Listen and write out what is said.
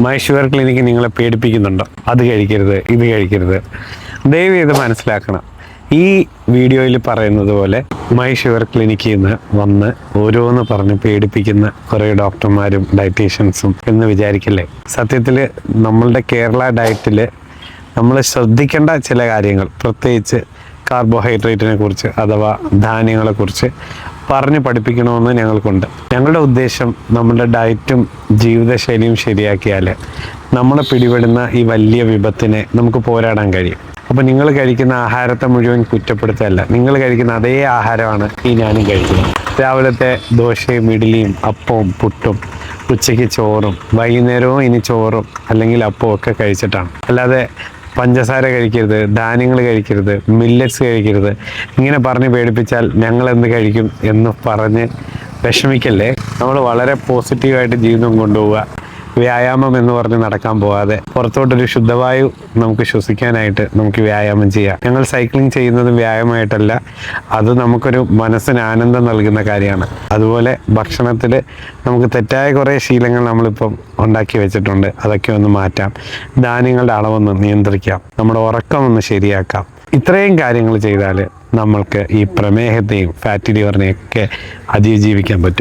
My sugar clinic നിങ്ങളെ പേടിപ്പിക്കുന്നുണ്ടോ? അത് കഴിക്കരുത്, ഇത് കഴിക്കരുത്. ദയവ് ചെയ്ത് മനസ്സിലാക്കണം. ഈ വീഡിയോയിൽ പറയുന്നത് പോലെ മൈ ഷുഗർ ക്ലിനിക്കിൽ നിന്ന് വന്ന് ഓരോന്ന് പറഞ്ഞ് പേടിപ്പിക്കുന്ന കുറേ ഡോക്ടർമാരും ഡയറ്റീഷ്യൻസും എന്ന് വിചാരിക്കില്ലേ. സത്യത്തിൽ നമ്മളുടെ കേരള ഡയറ്റിൽ നമ്മൾ ശ്രദ്ധിക്കേണ്ട ചില കാര്യങ്ങൾ, പ്രത്യേകിച്ച് കാർബോഹൈഡ്രേറ്റിനെ കുറിച്ച് അഥവാ ധാന്യങ്ങളെക്കുറിച്ച് പറഞ്ഞ് പഠിപ്പിക്കണമെന്ന് ഞങ്ങൾക്കുണ്ട്. ഞങ്ങളുടെ ഉദ്ദേശം നമ്മുടെ ഡയറ്റും ജീവിതശൈലിയും ശരിയാക്കിയാൽ നമ്മളെ പിടിപെടുന്ന ഈ വലിയ വിപത്തിനെ നമുക്ക് പോരാടാൻ കഴിയും. അപ്പോൾ നിങ്ങൾ കഴിക്കുന്ന ആഹാരത്തെ മുഴുവൻ കുറ്റപ്പെടുത്തല്ല. നിങ്ങൾ കഴിക്കുന്ന അതേ ആഹാരമാണ് ഈ ഞാനും കഴിക്കുന്നത്. രാവിലത്തെ ദോശയും ഇഡ്ഡലിയും അപ്പവും പുട്ടും, ഉച്ചയ്ക്ക് ചോറും, വൈകുന്നേരവും ഇനി ചോറും അല്ലെങ്കിൽ അപ്പവും ഒക്കെ കഴിച്ചിട്ടാണ്. അല്ലാതെ പഞ്ചസാര കഴിക്കരുത്, ധാന്യങ്ങൾ കഴിക്കരുത്, മില്ലറ്റ്സ് കഴിക്കരുത് ഇങ്ങനെ പറഞ്ഞ് പേടിപ്പിച്ചാൽ ഞങ്ങൾ എന്ത് കഴിക്കും എന്ന് പറഞ്ഞ് വിഷമിക്കല്ലേ. നമ്മൾ വളരെ പോസിറ്റീവായിട്ട് ജീവിതം കൊണ്ടുപോവുക. വ്യായാമം എന്ന് പറഞ്ഞ് നടക്കാൻ പോകാതെ പുറത്തോട്ടൊരു ശുദ്ധവായു നമുക്ക് ശ്വസിക്കാനായിട്ട് നമുക്ക് വ്യായാമം ചെയ്യാം. ഞങ്ങൾ സൈക്ലിംഗ് ചെയ്യുന്നത് വ്യായാമമായിട്ടല്ല, അത് നമുക്കൊരു മനസ്സിന് ആനന്ദം നൽകുന്ന കാര്യമാണ്. അതുപോലെ ഭക്ഷണത്തിൽ നമുക്ക് തെറ്റായ കുറേ ശീലങ്ങൾ നമ്മളിപ്പം ഉണ്ടാക്കി വെച്ചിട്ടുണ്ട്. അതൊക്കെ ഒന്ന് മാറ്റാം. ധാന്യങ്ങളുടെ അളവൊന്ന് നിയന്ത്രിക്കാം. നമ്മുടെ ഉറക്കം ഒന്ന് ശരിയാക്കാം. ഇത്രയും കാര്യങ്ങൾ ചെയ്താൽ നമ്മൾക്ക് ഈ പ്രമേഹത്തെയും ഫാറ്റി ലിവറിനെയൊക്കെ അതിജീവിക്കാൻ പറ്റും.